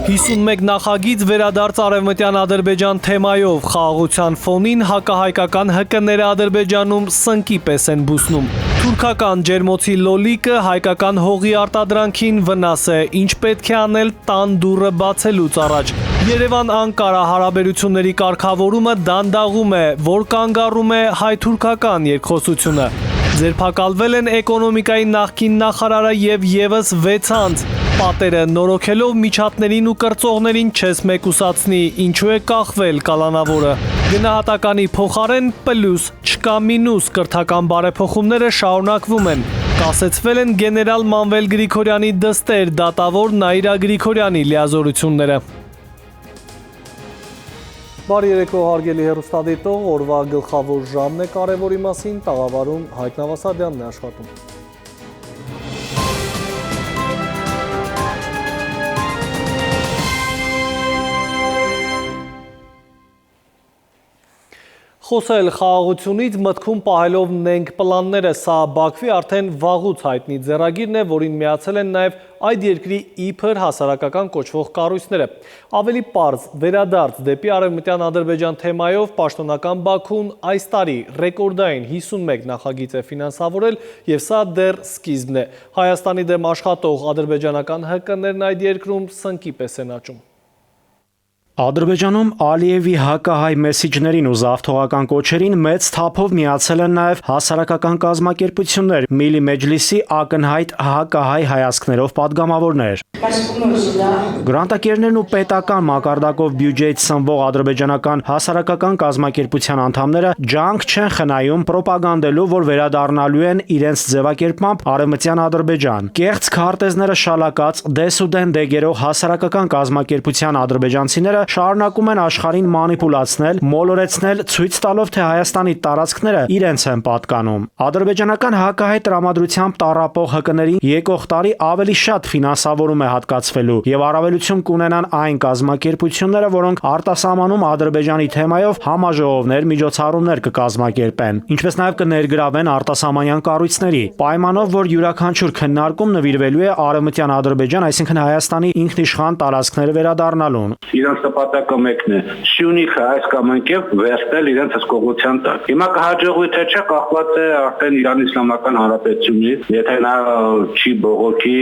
51 նախագիծ վերադարձ արևմտյան Ադրբեջան թեմայով խաղաղության ֆոնին հակահայկական ՀԿ-ները Ադրբեջանում սնկի պես են բուսնում։ Թուրքական ջերմոցի լոլիկը հայկական հողի արտադրանքին վնաս է, ինչ պետք է անել տան դուռը բացելուց առաջ։ Երևան-Անկարա հարաբերությունների կարգավորումը դանդաղում է, որ կանգառում է հայ-թուրքական երկխոսությունը։ Ձերբակալվել են էկոնոմիկայի նախկին նախարարը եւ եւս 6 անձ։ Պատերը նորոգելով միջատներին ու կրծողներին չես մեկուսացնի, ինչու է կախվել կալանավորը։ Գնահատականի փոխարեն պլյուս, չկա մինուս կրթական բարեփոխումները շարունակվում են։ Կասեցվել են գեներալ Մանվել Գրիգորյանի դստեր, դատավոր Նաիրա Գրիգորյանի լիազորությունները։ Բարի երեկո հարգելի հեռուստադիտող, օրվա գլխավոր ժամն է կարևորի մասին, տաղավարում Հայկ Նավասարդյանն է աշխատում։ Խոսել խաղաղությունից մտքում պահելով նենք պլանները, սա Բաքվի արդեն վաղուց հայտնի ձեռագիրն է, որին միացել են նաև այդ երկրի իբր հասարակական կոչվող կառույցները։ Ավելի պարզ վերադարձ դեպի արևմտյան Ադրբեջան թեմայով պաշտոնական Բաքուն այս տարի ռեկորդային 51 նախագիծ է ֆինանսավորել եւ սա դեռ սկիզբն է։ Հայաստանի դեմ աշխատող ադրբեջանական ՀԿ-ներն այդ երկրում սնկի պես են աճում։ Ադրբեջանում Ալիևի հակահայ մեսիջներին ու զավթողական կոչերին մեծ թափով միացել են նաև հասարակական կազմակերպություններ, Միլի Մեջլիսի ակնհայտ հակահայ հայացքներով падգամավորներ։ Գրանտակերներն ու պետական մակարդակով բյուջեից սնվող ադրբեջանական հասարակական կազմակերպության անդամները ջանք չեն խնայում պրոպագանդելու, որ վերադառնալու են իրենց ձևակերպմամբ արևմտյան Ադրբեջան։ Կեղծ քարտեզները շալակած դեսուդեն դեգերող հասարակական կազմակերպության ադրբեջանցիները շարունակում են աշխարհին մանիպուլացնել, մոլորեցնել, ցույց տալով, թե Հայաստանի տարածքները իրենց են պատկանում։ Ադրբեջանական հակահայ տրամադրությամբ տառապող ՀԿ-ներին եկող տարի ավելի շատ ֆինանսավորում է հատկացվելու եւ առավելություն կունենան այն կազմակերպությունները, որոնք արտասահմանում Ադրբեջանի թեմայով համաժողովներ, միջոցառումներ կկազմակերպեն, ինչպես նաեւ կներգրավեն արտասահմանյան կառույցների, պայմանով, որ յուրաքանչյուր քննարկում նվիրվելու է արևմտյան Ադրբեջան, այսինքն Հայաստանի ինքնիշխան տարածքները վերադառնալուն։ Նպատակը մեկն է՝ Սյունիքը այս կամ այն կերպ վերցնել իրենց հսկողության տակ։ Հիմա կհաջողվի թե չէ, կախված է արդեն Իրանի Իսլամական Հանրապետությունից, եթե նա չի բողոքի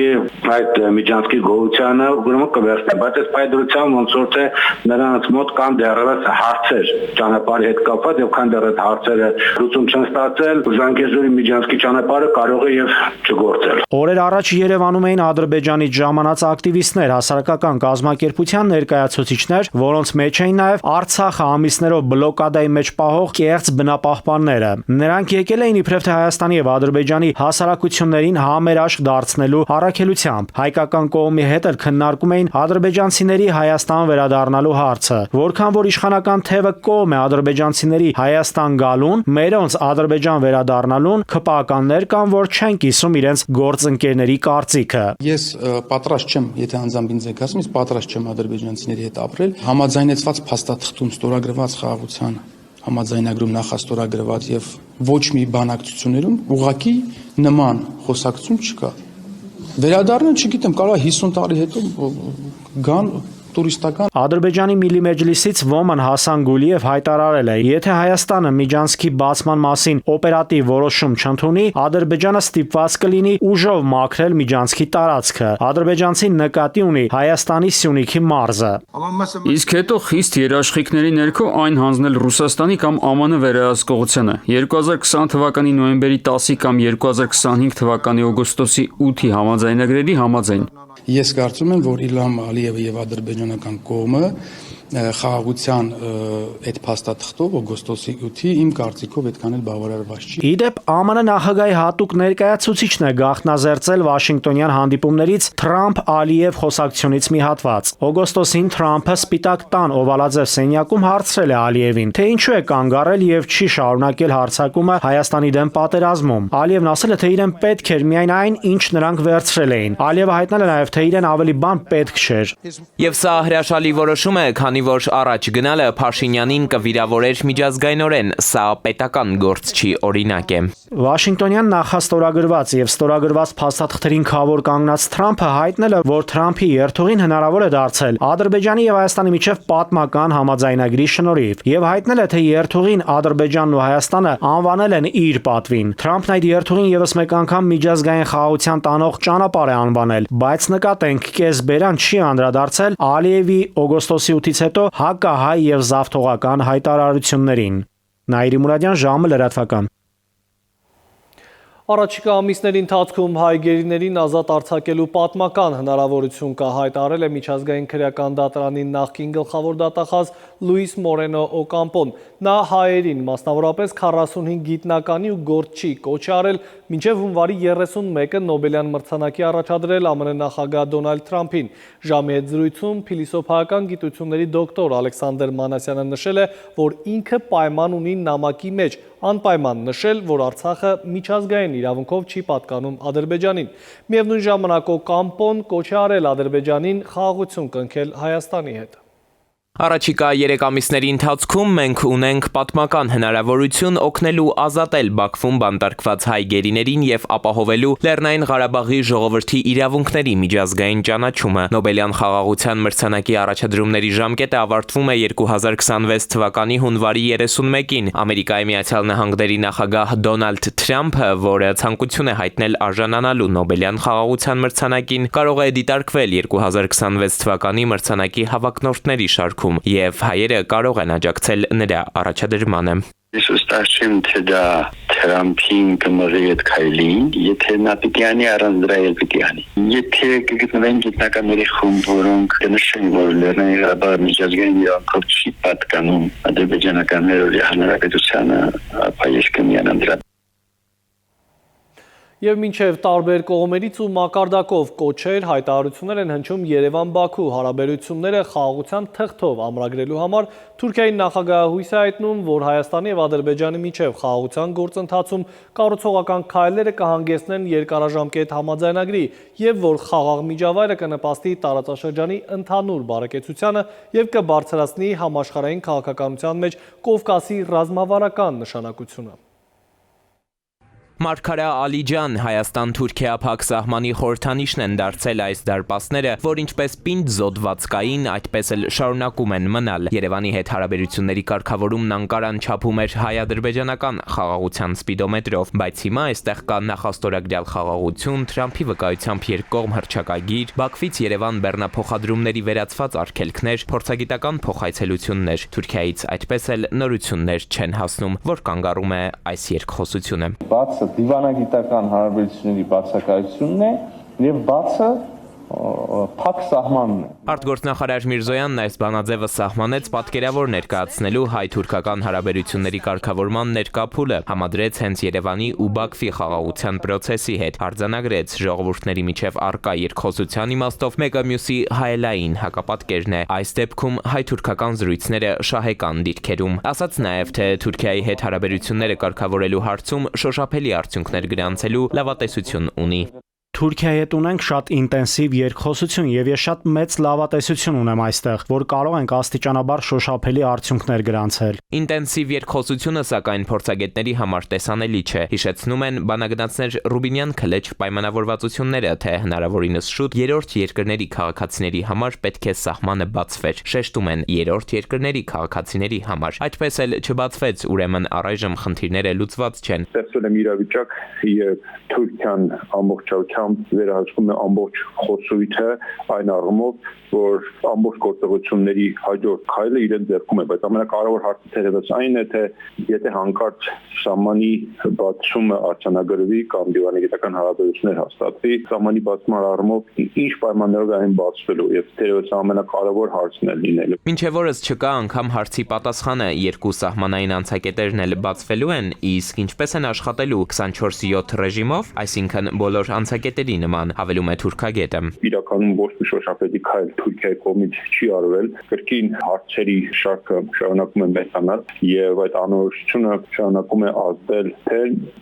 այդ միջանցքի գոյությանը, ուրեմն կվերցնի, բայց այս պայդրությամբ ոնց որ թե նրանց մոտ կան դեռևս հարցեր ճանապարհի հետ կապված եւ քան դեռ այդ հարցերը լուծում չեն ստացել, Զանգեզուրի միջանցքի ճանապարհը կարող է եւ չգործել։ Օրեր առաջ Երևանում էին Ադրբեջանից ժամանած ակտիվիստներ, հասարակական կազմակերպության ներկայացուցիչներ, որոնց մեջ էին նաև Արցախը ամիսներով բլոկադայի մեջ պահող կեղծ բնապահպանները։ Նրանք եկել էին իբրև թե Հայաստանի եւ Ադրբեջանի հասարակություններին համերաշխ դարձնելու առաքելությամբ։ Հայկական կողմի հետ էլ քննարկում էին ադրբեջանցիների Հայաստան վերադառնալու հարցը։ Որքան որ իշխանական թևը կողմ է ադրբեջանցիների Հայաստան գալուն, մերոնց Ադրբեջան վերադառնալուն քպականներ կան, որ չեն կիսում իրենց գործընկերների կարծիքը։ Ես պատրաստ չեմ, եթե անձամբ ինձ եք ասում, ես պատրաստ չեմ ադրբեջանցիների հետ ապրել, համաձայնեցված փաստաթղթում ստորագրված խաղաղության համաձայնագրում նախաստորագրված եւ ոչ մի բանակցություններում ուղղակի նման խոսակցություն չկա։ Վերադառնալ, չգիտեմ, կարող է 50 տարի հետո գան տուրիստական։ Ադրբեջանի Միլի Մեջլիսից Ոման Հասան Գուլիև հայտարարել է, եթե Հայաստանը միջանցքի բացման մասին օպերատիվ որոշում չընդունի, Ադրբեջանը ստիպված կլինի ուժով մաքրել միջանցքի տարածքը։ Ադրբեջանցին նկատի ունի Հայաստանի Սյունիքի մարզը։ Իսկ հետո խիստ երաշխիքների ներքո այն հանձնել Ռուսաստանի կամ ԱՄՆ վերահսկողությանը։ 2020 թվականի նոյեմբերի 10-ի կամ 2025 թվականի օգոստոսի 8-ի համաձայնագրերի համաձայն։ Ես կարծում եմ, որ Իլհամ Ալիևը եւ ադրբեջանական կողմը խաղաղության այդ փաստաթղթով օգոստոսի 8-ի իմ կարծիքով այդքան էլ բավարարված չի։ Իդեպ ԱՄՆ նախագահի հատուկ ներկայացուցիչն է գաղտնազերծել Վաշինգտոնյան հանդիպումներից Թրամփ-Ալիև խոսակցությունից մի հատված։ Օգոստոսին Թրամփը Սպիտակ տան օվալաձև սենյակում հարցրել է Ալիևին, թե ինչու է կանգ առել եւ չի շարունակել հարձակումը Հայաստանի դեմ պատերազմում։ Ալիևն ասել է, թե իրեն պետք էր միայն այն, ինչ նրանք վերցրել էին։ Ալիևը հայտնել է նաեւ, թե թե իրեն ավելի բան պետք չէր։ Եվ սա հրաշալի որոշում է, քանի որ առաջ գնալը Փաշինյանին կվիրավորեր միջազգայինորեն, սա պետական գործ չի, օրինակ է։ Վաշինգտոնյան նախաստորագրված եւ ստորագրված փաստաթղթերին քավոր կանգնած Թրամփը հայտնել է, որ Թրամփի երթուղին հնարավոր է դարձել Ադրբեջանի եւ Հայաստանի միջև պատմական համաձայնագրի շնորհիվ եւ հայտնել է, թե երթուղին Ադրբեջանն ու Հայաստանը անվանել են իր պատվին։ Թրամփն այդ երթուղին եւս մեկ անգամ միջազգային խաղաղության տանող ճանապարհ է անվանել, բայց նկատենք, կեսբերան չի անդրադարձել Ալիևի օգոստոսի 8-ից հետո հակահայ եւ զավթողական հայտարարություններին։ Նաիրի Մուրադյան, ժամը լրատվական։ Առաջիկա ամիսների ընթացքում հայ գերիներին ազատ արձակելու պատմական հնարավորություն կա, հայտարարել է միջազգային քրեական դատարանի նախկին գլխավոր դատախազ Լուիս Մորենո Օկամպոն։ Նա հայերին, մասնավորապես 45 գիտնականի ու գործչի կոչ է արել մինչև հունվարի 31-ը Նոբելյան մրցանակի առաջադրել ԱՄՆ նախագահ Դոնալդ Թրամփին։ Ժամի հետ զրույցում փիլիսոփայական գիտությունների դոկտոր Ալեքսանդր Մանասյանը նշել է, որ ինքը պայման ունի նամակի մեջ, անպայման նշել, որ Արցախը միջազգային իրավունքով չի պատկանում Ադրբեջանին։ Միևնույն ժամանակ Օկամպոն կոչ է արել Ադրբեջանին խաղաղություն կնքել Հայաստանի հետ։ Առաջիկա 3 ամիսների ընթացքում մենք ունենք պատմական հնարավորություն օգնելու ազատել Բաքվում բանտարկված հայ գերիներին եւ ապահովելու Լեռնային Ղարաբաղի ժողովրդի իրավունքների միջազգային ճանաչումը։ Նոբելյան խաղաղության մրցանակի առաջադրումների ժամկետը ավարտվում է 2026 թվականի հունվարի 31-ին։ Ամերիկայի Միացյալ Նահանգների նախագահ Դոնալդ Թրամփը, որը ցանկություն է հայտնել արժանանալու Նոբելյան խաղաղության մրցանակին, կարող է դիտարկվել 2026 թվականի մրցանակի հավակնորդների շարքում եւ հայերը կարող են աջակցել նրա առաջադրմանը։ Ես վստահ չեմ, թե դա Թրամփին կմղի այդ քայլին, եթե նա պիտի անի առանց դրա էլ պիտի անի։ Եթե կգտնվեն գիտնականների խումբ, որոնք կնշեն, որ Լեռնային Ղարաբաղը միջազգային իրավունքով չի պատկանում ադրբեջանականների հանրապետությանը, ապա ես կմիանամ դրա։ Եվ մինչև տարբեր կողմերից ու մակարդակով կոչեր, հայտարարություններ են հնչում Երևան-Բաքու հարաբերությունները խաղաղության թղթով ամրագրելու համար։ Թուրքիայի նախագահը հույս է հայտնում, որ Հայաստանի եւ Ադրբեջանի միջև խաղաղության գործընթացում կառուցողական քայլերը կհանգեցնեն երկարաժամկետ համաձայնագրի եւ որ խաղաղ միջավայրը կնպաստի տարածաշրջանի ընդհանուր բարեկեցությանը եւ կբարձրացնի համաշխարհային քաղաքականության մեջ Կովկասի ռազմավարական նշանակությունը։ Մարգարա Ալիջան, Հայաստան-Թուրքիա-Փակ սահմանի խորհրդանիշն են դարձել այս դարպասները, որ ինչպես պինդ զոդվածկային, այդպես էլ շարունակում են մնալ։ Երևանի հետ հարաբերությունների կարգավորումն Անկարան չափում էր հայ-ադրբեջանական խաղաղության սպիդոմետրով, բայց հիմա այստեղ կա նախաստորագրյալ խաղաղություն, Թրամփի վկայությամբ երկկողմ հռչակագիր, Բաքվից Երևան բեռնափոխադրումների վերացված արգելքներ, փորձագիտական փոխայցելություններ։ Թուրքիայից այդպես էլ նորություններ չեն հասնում, որ կանգառում է այս երկխոսությունը։ Դիվանագիտական հարաբերությունների բացակայությունն է եւ բացը փակ սահմանն է։ Արտգործնախարար Միրզոյանն այս բանաձևը սահմանեց պատկերավոր ներկայացնելու հայ-թուրքական հարաբերությունների կարգավորման ներկա փուլը, համադրեց հենց Երևանի ու Բաքվի խաղաղության process-ի հետ, արձանագրեց ժողովուրդների միջև առկա երկխոսության իմաստով մեկը մյուսի հայելային հակապատկերն է։ Այս դեպքում հայ-թուրքական զրույցները շահեկան դիրքերում։ Ասաց նաև, թե Թուրքիայի հետ հարաբերությունները կարգավորելու հարցում շոշափելի արդյունքներ գրանցելու լավատեսություն ունի։ Թուրքիայի հետ ունենք շատ ինտենսիվ երկխոսություն եւ ես շատ մեծ լավատեսություն ունեմ այստեղ, որ կարող ենք աստիճանաբար շոշափելի արդյունքներ գրանցել։ Ինտենսիվ երկխոսությունը սակայն փորձագետների համար տեսանելի չէ։ Հիշեցնում են բանագնացներ Ռուբինյան Քլեչ պայմանավորվածությունները, թե հնարավորինս շուտ երրորդ երկրների քաղաքացիների համար պետք է սահմանը բացվեր։ Շեշտում են երրորդ երկրների քաղաքացիների համար։ Այդպես էլ չբացվեց, ուրեմն առայժմ խնդիրները լուծված չեն։ Ստեղծվել է իրավիճակ, երբ Թուրքիան ամբողջությամբ վերահսկում է ամբողջ խոսույթը այն առումով, որ ամբողջ գործողությունների հաջորդ քայլը իրեն ձեռքում է, բայց ամենակարևոր հարցը թերևս այն է, թե եթե հանկարծ սահմանի բացումը արձանագրվի կամ դիվանագիտական հարաբերություններ հաստատվի, սահմանի բացման առումով ինչ պայմաններով է այն բացվելու եւ թերևս ամենակարևոր հարցն է լինելու։ Մինչև օրս չկա անգամ հարցի պատասխանը, երկու սահմանային անցակետերն էլ բացվելու են, իսկ ինչպես են աշխատելու 24/7 ռեժիմով, այսինքն բոլոր անցակետերը մասնագետերի նման, հավելում է թուրքագետը։ Իրականում ոչ մի շոշափելի քայլ Թուրքիայի կողմից չի արվել, կրկին հարցերի շարքը շարունակում է մեծանալ եւ այդ անորոշությունը շարունակում է ազդել թե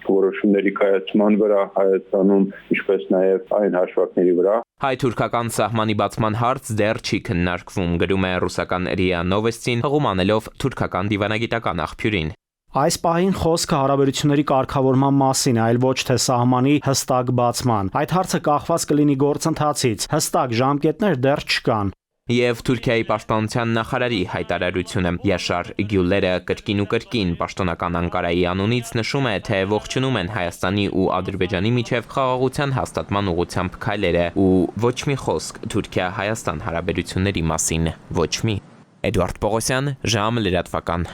որոշումների կայացման վրա Հայաստանում, ինչպես նաեւ այն հաշվարկների վրա։ Հայ-թուրքական սահմանի բացման հարց դեռ չի քննարկվում, գրում է ռուսական ՌԻԱ Նովեստին, հղում անելով թուրքական դիվանագիտական աղբյուրին։ Այս պահին խոսքը հարաբերությունների կարգավորման մասին է, այլ ոչ թե սահմանի հստակ բացման։ Այդ հարցը կախված կլինի գործընթացից, հստակ ժամկետներ դեռ չկան։ Եվ Թուրքիայի պաշտպանության նախարարի հայտարարությունը Յաշար Գյուլերը կրկին ու կրկին պաշտոնական Անկարայի անունից նշում է, թե ողջունում են Հայաստանի ու Ադրբեջանի միջև խաղաղության հաստատման ուղղությամբ քայլերը ու ոչ մի խոսք Թուրքիա-Հայաստան հարաբերությունների մասին, ոչ մի։ Էդուարդ Պողոսյան, ժամը լրատվական։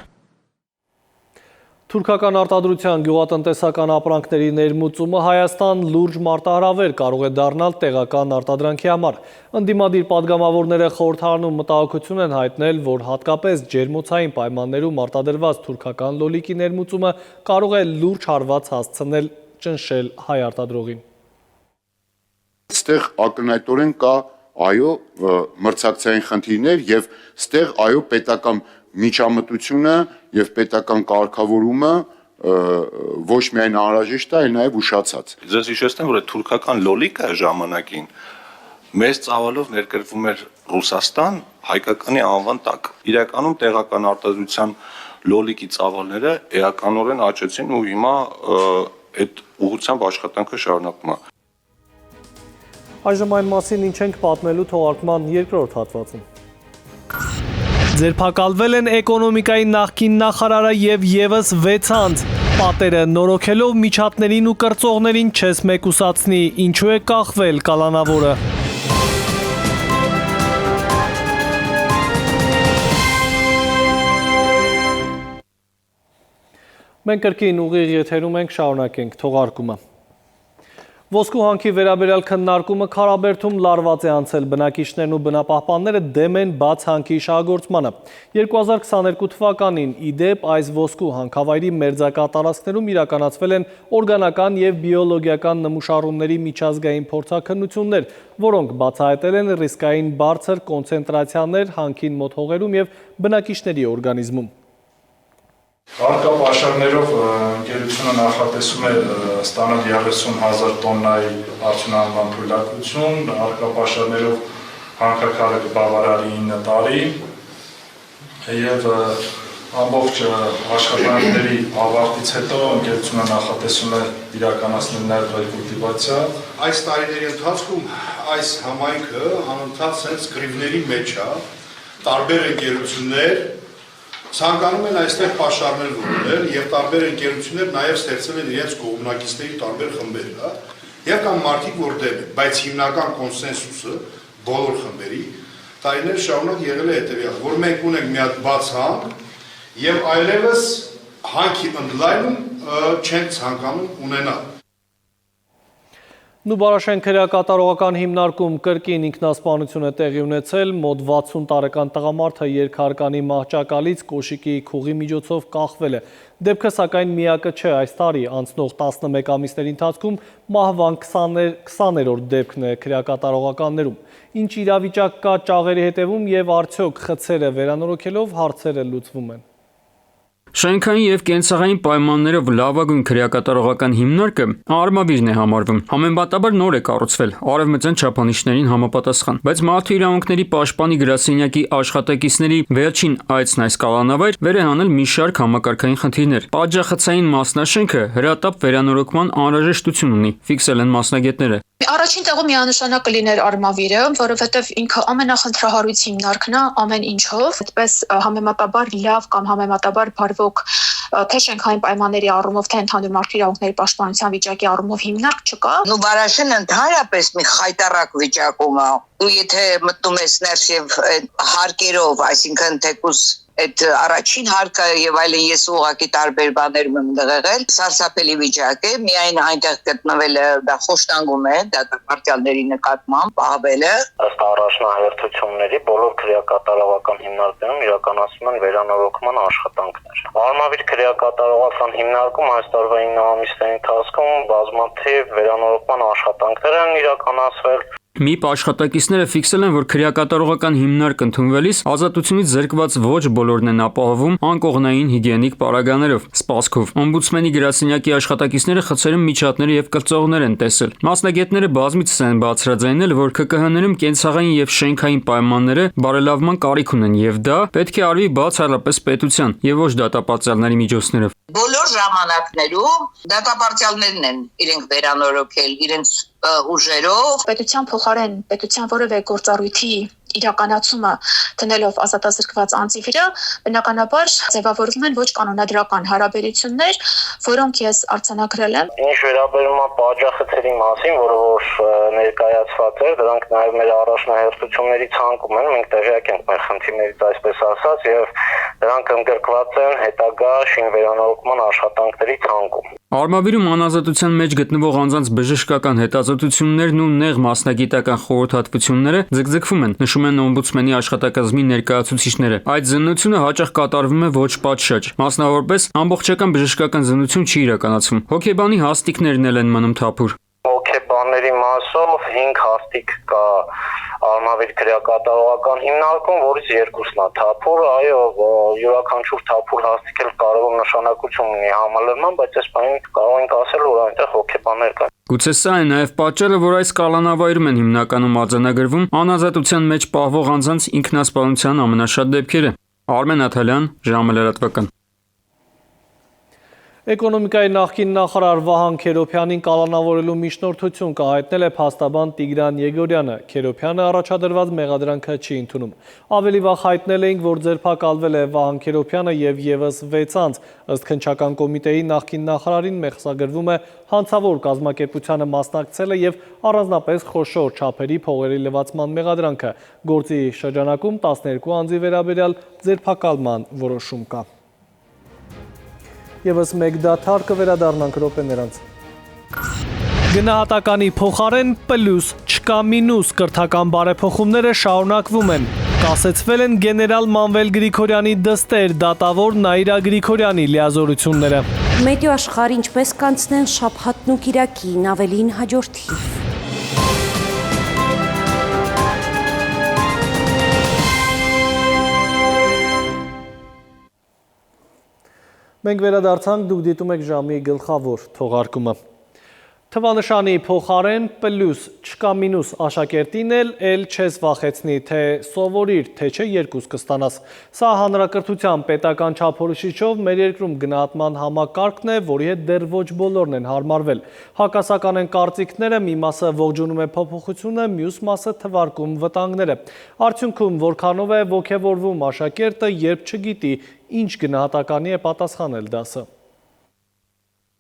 Թուրքական արտադրության գյուղատնտեսական ապրանքների ներմուծումը Հայաստան լուրջ մարտահրավեր կարող է դառնալ տեղական արտադրանքի համար։ Ընդդիմադիր падգամավորները խորհրդարանում մտահոգություն են հայտնել, որ հատկապես ջերմոցային պայմաններում արտադրված թուրքական լոլիկի ներմուծումը կարող է լուրջ հարված հասցնել ճնշել հայ արտադրողին։ Այստեղ ակնհայտորեն կա մրցակցային խնդիրներ եւ այստեղ պետական միջամտությունը եւ պետական կարգավորումը ոչ միայն անհրաժեշտ է, այլ նաեւ ուշացած։ Ձեզ հիշեցնեմ, որ թուրքական լոլիկը ժամանակին մեծ ծավալով ներկրվում էր Ռուսաստան հայկականի անվան տակ։ Իրականում տեղական արտադրության լոլիկի ծավալները էականորեն աճեցին ու հիմա այդ ուղղությամբ աշխատանքը շարունակվում է։ Այժմ այն մասին ինչ ենք պատմելու թողարկման երկրորդ հատվածում։ Ձերբակալվել են էկոնոմիկայի նախկին նախարարը եւ եւս 6 անձ։ Պատերը նորոգելով միջատներին ու կրծողներին չես մեկուսացնի, ինչու է կախվել կալանավորը։ Մենք կրկին ուղիղ եթերում ենք, շարունակենք թողարկումը։ Ոսկու հանքի վերաբերյալ քննարկումը Քարաբերդում լարված է անցել, բնակիչներն ու բնապահպանները դեմ են բաց հանքի շահագործմանը։ 2022 թվականին իդեպ այս ոսկու հանքավայրի մերձակա տարածքներում իրականացվել են օրգանական եւ բիոլոգիական նմուշառումների միջազգային փորձաքննություններ, որոնք բացահայտել են ռիսկային բարձր կոնցենտրացիաներ հանքին մոտ հողերում եւ բնակիչների օրգանիզմում։ Առկա պաշարներով ընկերությունը նախատեսում է ստանալ 30,000 տոննայի արդյունահանման թույլատվություն, առկա պաշարներով հանքաքարը կբավարարի 9 տարի եւ ամբողջ աշխատանքների ավարտից հետո ընկերությունը նախատեսում է իրականացնել նաեւ ռեկուլտիվացիա։ Այս տարիների ընթացքում այս համայնքը անընդհատ sense գրիվների մեջ է, տարբեր ընկերություններ ցանկանում են այստեղ պաշարներ որոնել եւ տարբեր ընկերություններ նաեւ ստեղծել են իրենց կողմնակիցների տարբեր խմբեր, հա, եւ կան մարդիկ, որ դեմ են, բայց հիմնական կոնսենսուսը բոլոր խմբերի տարիներ շարունակ եղել է հետեւյալ, որ մենք ունենք մի հատ բաց հանք եւ այլևս հանքի ընդլայնում չենք ցանկանում ունենալ։ Նուբարաշեն քրեակատարողական հիմնարկում կրկին ինքնասպանություն է տեղի ունեցել, մոտ 60 տարեկան տղամարդը երկհարկանի մահճակալից կոշիկի քուղի միջոցով կախվել է։ Դեպքը սակայն միակը չէ, այս տարի անցնող 11 ամիսների ընթացքում մահվան 20-րդ դեպքն է քրեակատարողականներում։ Ինչ իրավիճակ կա ճաղերի հետևում եւ արդյոք խցերը վերանորոգելով հարցերը լուծվում են։ Շենքային եւ կենցաղային պայմաններով լավագույն քրեակատարողական հիմնարկը Արմավիրն է համարվում։ Համեմատաբար նոր է կառուցվել, արևմտյան չափանիշներին համապատասխան, բայց մարդու իրավունքների պաշտպանի գրասենյակի աշխատակիցների վերջին այցն այս կալանավայր վեր է հանել մի շարք համակարգային խնդիրներ։ Պատժախցային մասնաշենքը հրատապ վերանորոգման անհրաժեշտություն ունի, ֆիքսել են մասնագետները։ Առաջին տեղում միանշանակ կլիներ Արմավիրը, որովհետև ինքը ամենախնդրահարույց հիմնարկն է ամեն ինչով, այդպես համեմատաբար լավ կամ համեմատաբար բարվոք թե շենքային պայմանների առումով, թե ընդհանուր մարդու իրավունքների պաշտպանության վիճակի առումով հիմնարկ չկա։ Նուբարաշեն ընդհանրապես մի խայտառակ վիճակում է։ Ու եթե մտնում ես ներս եւ հարկերով, այսինքն թեկուզ այդ առաջին հարկը եւ այլն ես ուղղակի տարբեր բաներում եմ դեղել, սարսափելի վիճակ է, միայն այնտեղ գտնվելը դա խոշտանգում է դատապարտյալների նկատմամբ, ահաբելը։ Ըստ առաջնահերթությունների բոլոր քրեակատարողական հիմնարկներում իրականացում են վերանորոգման աշխատանքներ։ Արմավիր քրեակատարողական հիմնարկում այս տարվա 9 ամիսների ընթացքում բազմաթիվ վերանորոգման աշխատանքներ են իրականացվել։ ՄԻՊ աշխատակիցները ֆիքսել են, որ քրեակատարողական հիմնարկ ընդունվելիս ազատությունից զրկված ոչ բոլորն են ապահովում անկողնային հիգիենիկ պարագաներով, սպասքով։ Օմբուդսմենի գրասենյակի աշխատակիցները խցերում միջատներ եւ կրծողներ են տեսել։ Մասնագետները բազմիցս են բացրաձայնել, որ ԿԿՀ-ներում կենցաղային եւ շենքային պայմանները բարելավման կարիք ունեն եւ դա պետք է արվի բացառապես պետության եւ ոչ դատապարտյալների միջոցներով։ Բոլոր ժամանակներում դատապարտյալներն են իրենք վերանորոգել իրենց ուժերով, պետության փոխարեն պետության որևէ գործառույթի իրականացումը տնելով ազատազրկված անձի վրա, բնականաբար ձևավորվում են ոչ կանոնադրական հարաբերություններ, որոնք ես արձանագրել եմ։ Ինչ վերաբերում է պատժախցերի մասին, որը որ ներկայացված էր, դրանք նաև մեր առաջնահերթությունների ցանկում են, մենք տեղյակ ենք մեր խնդիրներից, այսպես ասած, եւ դրանք ընդգրկված են հետագա շինվերանորոգման աշխատանքների ցանկում։ Արմավիրում անազատության մեջ գտնվող անձանց բժշկական հետազոտություններն ու նեղ մասնագիտական խորհրդատվությունները ձգձգվում են, նշում են օմբուդսմենի աշխատակազմի ներկայացուցիչները։ Այդ զննությունը հաճախ կատարվում է ոչ պատշաճ, մասնավորապես ամբողջական բժշկական զննություն չի իրականացվում։ Հոգեբանի հաստիկներն էլ են մնում թափուր։ Հոգեբանների մասով 5 հաստիկ կա Արմավիր քրեակատարողական հիմնարկում, որից 2-ն է թափուր, այո, յուրաքանչյուր թափուր հաստիկ էլ կարևոր նշանակություն ունի համալրման, բայց այս բանին կարող ենք ասել, որ այնտեղ հոգեբաններ կան։ Գուցե սա է նաև պատճառը, որ այս կալանավայրում են հիմնականում արձանագրվում անազատության մեջ պահվող անձանց ինքնասպանության ամենաշատ դեպքերը։ Արմեն Աթալյան, ժամը լրատվական։ Էկոնոմիկայի նախկին նախարար Վահան Քերոբյանին կալանավորելու միջնորդություն կհայտնել է փաստաբան Տիգրան Եգորյանը։ Քերոբյանը առաջադրված մեղադրանքը չի ընդունում։ Ավելի վաղ հայտնել էինք, որ ձերբակալվել է Վահան Քերոբյանը եւ եւս 6 անձ։ Ըստ քննչական կոմիտեի նախկին նախարարին մեղսագրվում է հանցավոր կազմակերպությանը մասնակցելը եւ առանձնապես խոշոր չափերի փողերի լվացման մեղադրանքը։ Գործի շրջանակում 12 անձի վերաբերյալ ձերբակալման որոշում կա։ Եվս մեկ դադար կվերադառնանք րոպեներ անց։ Գնահատականի փոխարեն պլյուս, չկա մինուս կրթական բարեփոխումները շարունակվում են։ Կասեցվել են գեներալ Մանվել Գրիգորյանի դստեր, դատավոր Նաիրա Գրիգորյանի լիազորությունները։ Մեդիա աշխարհ ինչպես կանցնեն շաբաթն ու կիրակին, ավելին հաջորդի։ Մենք վերադարձանք, դուք դիտում եք ժամի գլխավոր թողարկումը։ Թվանշանի փոխարեն պլյուս, չկա մինուս աշակերտին էլ չես վախեցնի, թե սովորիր, թե չէ երկուս կստանաս։ Սա հանրակրթության պետական չափորոշիչով մեր երկրում գնահատման համակարգն է, որի հետ դեռ ոչ բոլորն են հարմարվել։ Հակասական են կարծիքները, մի մասը ողջունում է փոփոխությունը, մյուս մասը թվարկում վտանգները։ Արդյունքում որքանով է ոգևորվում աշակերտը, երբ չգիտի, ինչ գնահատականի է պատասխանել դասը։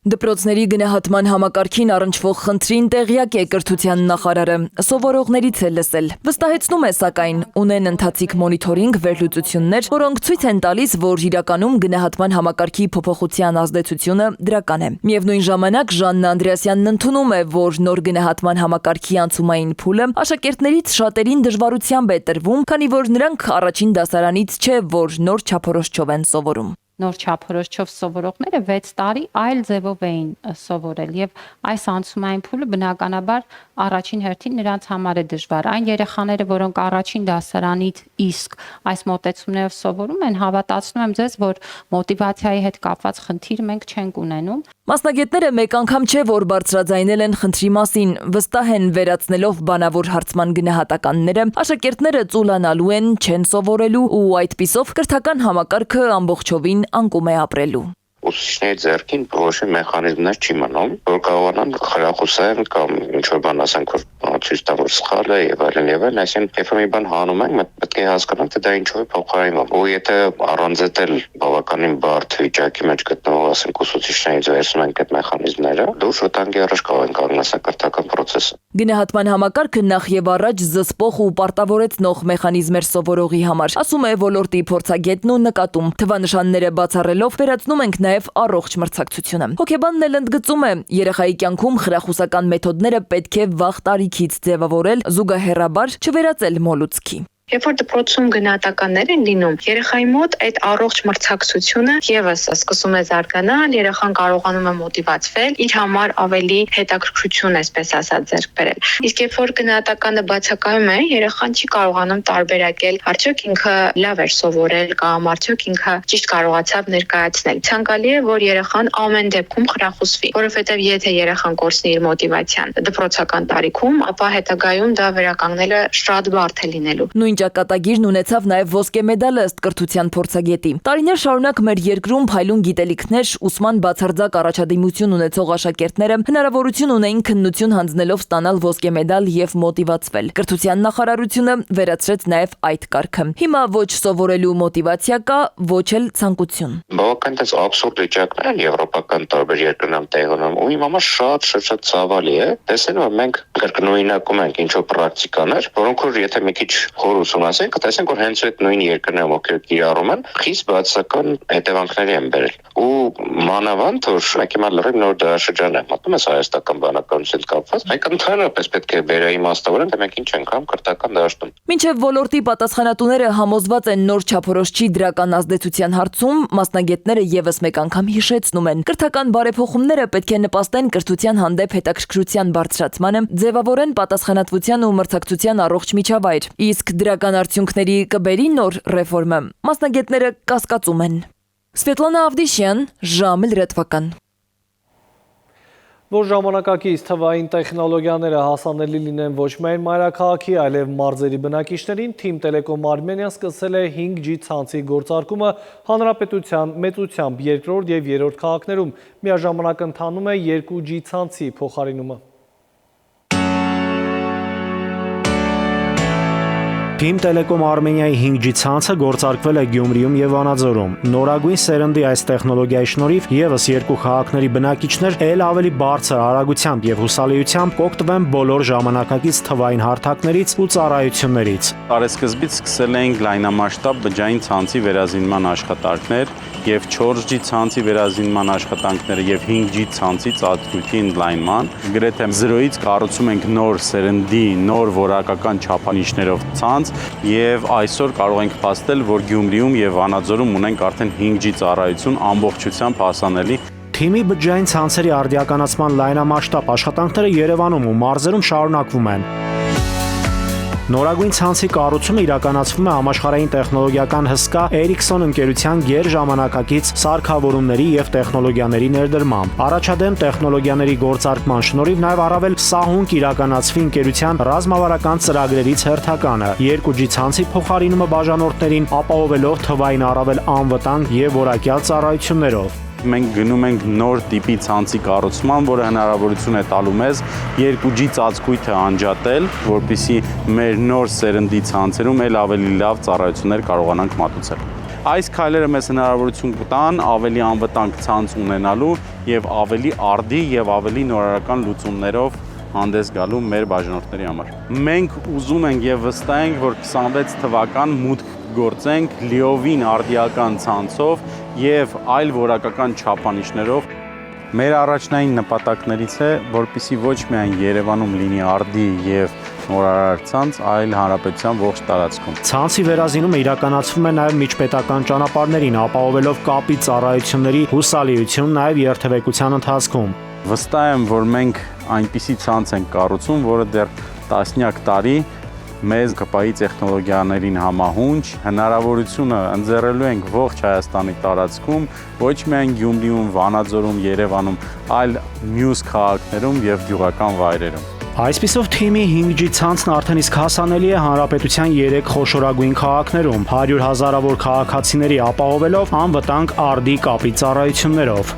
Դպրոցների գնահատման համակարգին առնչվող խնդրին տեղյակ է կրթության նախարարը, սովորողներից է լսել։ Վստահեցնում է սակայն, ունեն ընթացիկ մոնիթորինգ վերլուծություններ, որոնք ցույց են տալիս, որ իրականում գնահատման համակարգի փոփոխության ազդեցությունը դրական է։ Միևնույն ժամանակ Ժաննա Անդրեասյանն ընդունում է, որ նոր գնահատման համակարգի անցումային փուլը աշակերտներից շատերին դժվարությամբ է տրվում, քանի որ նրանք առաջին դասարանից չէ, որ նոր չափորոշչով են սովորում։ Նոր չափորոշչով սովորողները 6 տարի այլ ձևով էին սովորել եւ այս անցումային փուլը բնականաբար առաջին հերթին նրանց համար է դժվար։ Այն երեխաները, որոնք առաջին դասարանից իսկ այս մոտեցումներով սովորում են, հավատացնում եմ ձեզ, որ մոտիվացիայի հետ կապված խնդիր մենք չենք ունենում։ Մասնագետները մեկ անգամ չէ, որ բարձրաձայնել են խնդրի մասին, վստահ են վերացնելով բանավոր հարցման գնահատականները, աշակերտները ծուլանալու են, չեն սովորելու ու այդպիսով կրթական համակարգը ամբողջովին անկում է ապրելու։ Ուսուցիչների ձեռքին որոշի մեխանիզմներ չի մնում, որ կարողանան խրախուսել կամ ինչ-որ բան ասենք, որ ցույց տան, որ սխալ է եւ այլն եւ այլն, այսինքն երբ մի բան հանում ենք, պետք է հասկանանք, թե դա ինչով է փոխարինվում։ Ու եթե առանձնել բավականին բարդ վիճակի մեջ գտնվող, ասենք, ուսուցիչներից վերցնում ենք այդ մեխանիզմները, դուրս վտանգի առաջ կարող են կանգնեցնել կրթական process-ը։ Գնահատման համակարգը նախ եւ առաջ զսպող ու պարտավորեցնող մեխանիզմ էր սովորողի համար, ասում է ոլորտի փորձագետն ու նկատում։ Թվանշանները բացառելով վերացնում ենք նաև առողջ մրցակցությունը։ Հոգեբանն էլ ընդգծում է, երեխայի կյանքում խրախուսական մեթոդները պետք է վաղ տարիքից ձևավորել, զուգահեռաբար չվերածել մոլուցքի։ Երբ որ դպրոցում գնահատականներ են լինում, երեխայի մոտ այդ առողջ մրցակցությունը եւս սկսում է զարգանալ, երեխան կարողանում է մոտիվացվել, իր համար ավելի հետաքրքրություն, այսպես ասած, ձեռք բերել։ Իսկ երբ որ գնահատականը բացակայում է, երեխան չի կարողանում տարբերակել, արդյոք ինքը լավ էր սովորել կամ արդյոք ինքը ճիշտ կարողացավ ներկայացնել։ Ցանկալի է, որ երեխան ամեն դեպքում խրախուսվի, որովհետեւ եթե երեխան կորցնի իր մոտիվացիան դպրոցական տարիքում, ապա հետագայում դա վերականգնելը շատ բարդ է լինելու։ Նույն ճակատագիրն ունեցավ նաև ոսկե մեդալը ըստ կրթության փորձագետի։ Տարիներ շարունակ մեր երկրում փայլուն գիտելիքներ, ուսման բացարձակ առաջադիմություն ունեցող աշակերտները հնարավորություն ունեին քննություն հանձնելով ստանալ ոսկե մեդալ եւ մոտիվացվել։ Կրթության նախարարությունը վերացրեց նաև այդ կարգը։ Հիմա ոչ սովորելու մոտիվացիա կա, ոչ էլ ցանկություն։ Բավական դες абսուրդ վիճակներ են եվրոպական տարբեր երկրներում տեղի ունենում, ու իմ համար շատ ցավալի է։ Տեսնում եմ մենք կրկնօրինակում ենք ինչ-որ պրակտիկաներ, որոնք որ եթե մի քիչ խոր ուսումնասիրենք, տեսենք որ հենց այդ նույն երկրներում ովքեր կիրառում են, խիստ բացասական հետևանքների են բերել։ Ու մանավանդ որ մենք հիմա լրիվ նոր դարաշրջան ենք մտնում այս հայաստական բանականության կապված, մենք ընդհանրապես պետք է վերաիմաստավորենք, թե մենք ինչ ենք անում կրթական դաշտում։ Մինչև ոլորտի պատասխանատուները համոզված են նոր չափորոշչի դրական ազդեցության հարցում, մասնագետները եւս մեկ անգամ հիշեցնում են, կրթական բարեփոխումները պետք է նպաստեն կրթության հանդեպ հետաքրքրության բարձրացմանը, ձևավորեն պատասխանատվության ու մրցակցության առողջ միջավայր։ Իսկ դրական արդյունքների կբերի նոր ռեֆորմը։ Մասնագետները կասկածում են։ Սվետլանա Ավդիշյան, ժամը լրատվական։ Որ ժամանակակից թվային տեխնոլոգիաները հասանելի լինեն ոչ միայն մայրաքաղաքի, այլև մարզերի բնակիչներին, Թիմ Տելեկոմ Արմենիան սկսել է 5G ցանցի գործարկումը հանրապետության մեծությամբ երկրորդ եւ երրորդ քաղաքներում։ Միաժամանակ ընթանում է 2G ցանցի փոխարինումը։ Թիմ Տելեկոմ Արմենիայի 5G ցանցը գործարկվել է Գյումրիում եւ Վանաձորում։ Նորագույն սերնդի այս տեխնոլոգիայի շնորհիվ եւս երկու քաղաքների բնակիչներ ել ավելի բարձր արագությամբ եւ հուսալիությամբ կօգտվեն բոլոր ժամանակակից թվային հարթակներից ու ծառայություններից։ Տարեսկզբից սկսել էինք լայնամասշտաբ բջջային ցանցի վերազինման աշխատանքներ եւ 4G ցանցի վերազինման աշխատանքները եւ 5G ցանցի ծածկույթի ընդլայնման։ Գրեթե 0-ից կառուցում ենք նոր սերնդի, նոր որակական չափանիշներով ցանց եւ այսօր կարող ենք փաստել, որ Գյումրիում եւ Վանաձորում ունենք արդեն 5G ծառայություն ամբողջությամբ հասանելի։ Թիմի բջջային ցանցերի արդիականացման լայնամասշտաբ աշխատանքները Երևանում ու մարզերում շարունակվում են։ Նորագույն ցանցի կառուցումը իրականացվում է համաշխարհային տեխնոլոգիական հսկա Ericsson ընկերության գերժամանակակից սարքավորումների եւ տեխնոլոգիաների ներդրմամբ։ Առաջադեմ տեխնոլոգիաների գործարկման շնորհիվ նաեւ առավել սահուն կիրականացվի ընկերության ռազմավարական ծրագրերից հերթականը 2G ցանցի փոխարինումը բաժանորդներին ապահովելով թվային առավել անվտանգ եւ որակյալ ծառայություններով։ Մենք գնում ենք նոր տիպի ցանցի կառուցման, որը հնարավորություն է տալու մեզ 2G ծածկույթը անջատել, որպեսզի մեր նոր սերնդի ցանցերում ել ավելի լավ ծառայություններ կարողանանք մատուցել։ Այս քայլերը մեզ հնարավորություն կտան ավելի անվտանգ ցանց ունենալու եւ ավելի արդի եւ ավելի նորարարական լուծումներով հանդես գալու մեր բաժանորդների համար։ Մենք ուզում ենք եւ վստահ ենք, որ 26 թվական մուտք գործենք լիովին արդիական ցանցով եւ այլ որակական չափանիշներով։ Մեր առաջնային նպատակներից է, որպեսզի ոչ միայն Երևանում լինի արդի եւ նորարար ցանց, այլ հանրապետության ողջ տարածքում։ Ցանցի վերազինումը իրականացվում է նաեւ միջպետական ճանապարհներին, ապահովելով կապի ծառայությունների հուսալիություն նաեւ երթևեկության ընթացքում։ Վստահ եմ, որ մենք այնպիսի ցանց ենք կառուցում, որը դեռ տասնյակ տարի մեզ կպայի տեխնոլոգիաներին համահունչ հնարավորությունը ընձեռելու ենք ողջ Հայաստանի տարածքում, ոչ միայն Գյումրիում, Վանաձորում, Երևանում, այլ մյուս քաղաքներում եւ գյուղական վայրերում։ Այսպիսով թիմի 5G ցանցն արդեն իսկ հասանելի է հանրապետության 3 խոշորագույն քաղաքներում, 100 հազարավոր քաղաքացիների ապահովելով անվտանգ արդի կապի ծառայություններով։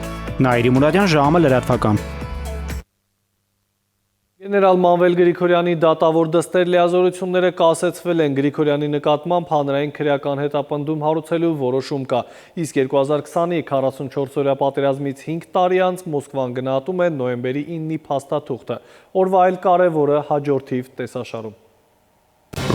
Նաիրի Մուրադյան, ժամը լրատվական։ Գեներալ Մանվել Գրիգորյանի դատավոր դստեր լիազորությունները կասեցվել են Գրիգորյանի նկատմամբ հանրային քրեական հետապնդում հարուցելու որոշում կա, իսկ 2020-ի 44-օրյա պատերազմից 5 տարի անց Մոսկվան գնահատում է նոյեմբերի 9-ի փաստաթուղթը, օրվա այլ կարևորը հաջորդիվ տեսաշարում։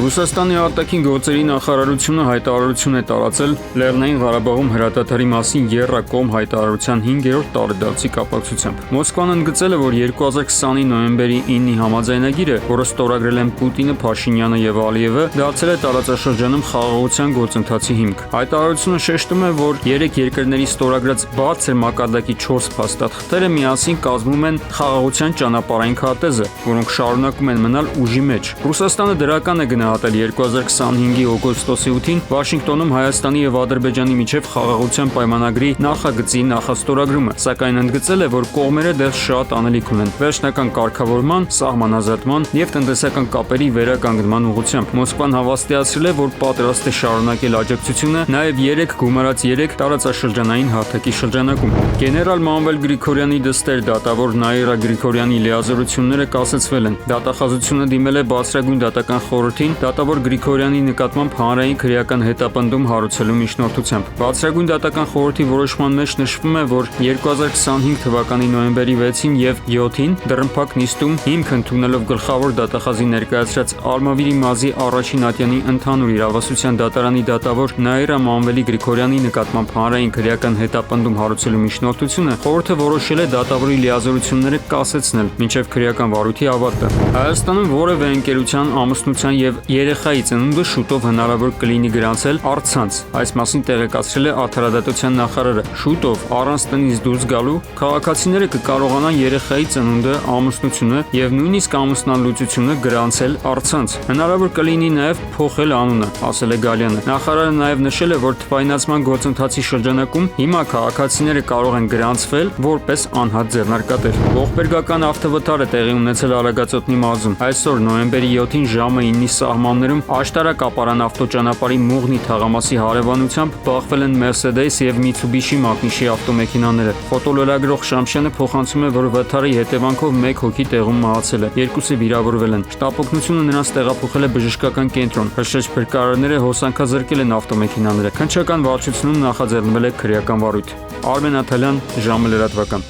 Ռուսաստանի արտաքին գործերի նախարարությունը հայտարարություն է տարածել Լեռնային Ղարաբաղում հրադադարի մասին եռակողմ հայտարարության 5-րդ տարեդարձի կապակցությամբ։ Մոսկվան ընդգծել է, որ 2020-ի նոյեմբերի 9-ի համաձայնագիրը, որը ստորագրել են Պուտինը, Փաշինյանը եւ Ալիևը, դարձել է տարածաշրջանում խաղաղության գործընթացի հիմք։ Հայտարարությունը շեշտում է, որ 3 երկրների ստորագրած բարձր մակարդակի 4 փաստաթղթերը միասին կազմում են խաղաղության ճանապարհային քարտեզը, որոնք շարունակում են մնալ ուժի մեջ։ Ռուսաստանը դրական է գնահատել 2025-ի օգոստոսի 8-ին Վաշինգտոնում Հայաստանի եւ Ադրբեջանի միջև խաղաղության պայմանագրի նախագծի նախաստորագրումը, սակայն ընդգծել է, որ կողմերը դեռ շատ անելիք ունեն վերջնական կարգավորման, սահմանազատման եւ տնտեսական կապերի վերականգնման ուղղությամբ։ Մոսկվան հավաստիացրել է, որ պատրաստ է շարունակել աջակցությունը նաեւ 3 գումարած 3 տարածաշրջանային հարթակի շրջանակում։ Գեներալ Մանվել Գրիգորյանի դստեր դատավոր Նաիրա Գրիգորյանի լիազորությունները կասեցվել են։ Դատախազությունը դիմել է բարձրագույն դատական խորհրդին դատավոր Գրիգորյանի նկատմամբ հանրային քրեական հետապնդում հարուցելու միջնորդությամբ։ Բարձրագույն դատական խորհրդի որոշման մեջ նշվում է, որ 2025 թվականի նոյեմբերի 6-ին եւ 7-ին դռնփակ նիստում հիմք ընդունելով գլխավոր դատախազի ներկայացրած Արմավիրի մազի առաջին ատյանի ընդհանուր իրավասության դատարանի դատավոր Նաիրա Մանվելի Գրիգորյանի նկատմամբ հանրային քրեական հետապնդում հարուցելու միջնորդությունը խորհուրդը որոշել է դատավորի լիազորությունները կասեցնել մինչև քրեական վարույթի ավարտը։ Հայաստանում որևէ ընկերության ամուսնության եւ երեխայի ծնունդը շուտով հնարավոր կլինի գրանցել առցանց։ Այս մասին տեղեկացրել է Արդարադատության նախարարը։ Շուտով առանց տնից դուրս գալու քաղաքացիները կկարողանան երեխայի ծնունդը, ամուսնությունը եւ նույնիսկ ամուսնալուծությունը գրանցել առցանց։ Հնարավոր կլինի նաեւ փոխել անունը, ասել է Գալյանը։ Նախարարը նաեւ նշել է, որ թվայնացման գործընթացի շրջանակում հիմա քաղաքացիները կարող են գրանցվել որպես անհատ ձեռնարկատեր։ Ողբերգական ավտովթար է տեղի ունեցել Արագածոտնի մարզում։ Այսօր նոյեմբերի 7-ին ժամը 9-ի սահմաններում Աշտարակ-Ապարան ավտոճանապարհի Մուղնի թաղամասի հարևանությամբ բախվել են Mercedes եւ Mitsubishi մակնիշի ավտոմեքենաները։ Ֆոտոլրագրող Շամշյանը փոխանցում է, որ վթարի հետևանքով 1 հոգի տեղում մահացել է, 2-ը վիրավորվել են։ Շտապօգնությունը նրանց տեղափոխել է բժշկական կենտրոն։ Հրշեջ փրկարարները հոսանքազրկել են ավտոմեքենաները։ Քննչական վարչությունում նախաձեռնվել է քրեական վարույթ։ Արմեն Աթալյան, ժամը լրատվական։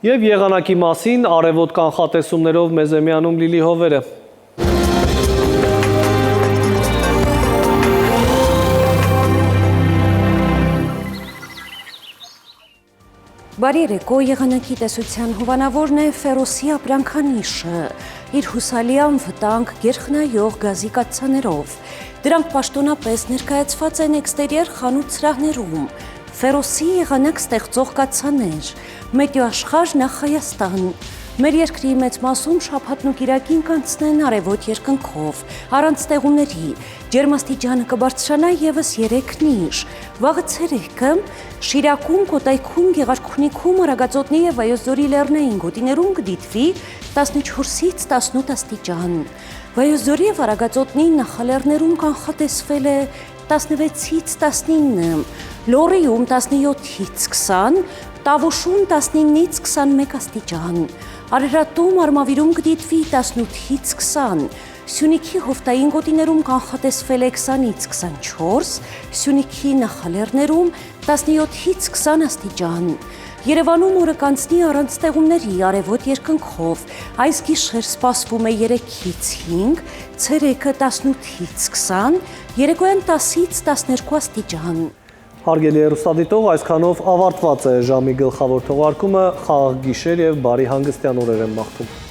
Եվ եղանակի մասին արևոտ կանխատեսումներով մեզ է միանում Լիլի Հովերը։ Բարի երեկո, եղանակի տեսության հովանավորն է Ֆերոսի ապրանքանիշը, իր հուսալիան վտանգ գերխնայող գազի կաթսաներով։ Դրանք պաշտոնապես ներկայացված են էքստերիեր խանութ սրահներում, Ֆերոսի եղանակ ստեղծող կաթսաներ, Մետեոաշխարհ նախ Հայաստան։ Մեր երկրի մեծ մասում շաբաթն ու կիրակին կանցնեն արևոտ երկնքով, առանց ստեղումների, ջերմաստիճանը կբարձրանա եւս 3 նիշ։ Վաղը ցերեկը Շիրակում, Կոտայքում, Գեղարքունիքում, Արագածոտնի եւ Վայոց ձորի լեռնային գոտիներում կդիտվի 14-ից 18 աստիճան։ Վայոց ձորի եւ Արագածոտնի նախալեռներում կանխատեսվել է 16-ից 19, Լոռիում 17-ից 20, Տավուշում 19-ից 21 աստիճան, Արարատում, Արմավիրում կդիտվի 18-ից 20, Սյունիքի հովտային գոտիներում կանխատեսվել է 20-ից 24, Սյունիքի նախալեռներում 17-ից 20 աստիճան։ Երևանում օրը կանցնի առանց ստեղումների, արևոտ երկնքով, այս գիշեր սպասվում է 3-ից 5, ցերեկը 18-ից 20, երեկոյան 10-ից 12 աստիճան։ Հարգելի հեռուստադիտող, այսքանով ավարտված է ժամի գլխավոր թողարկումը, խաղաղ գիշեր եւ բարի հանգստյան օրեր եմ մաղթում։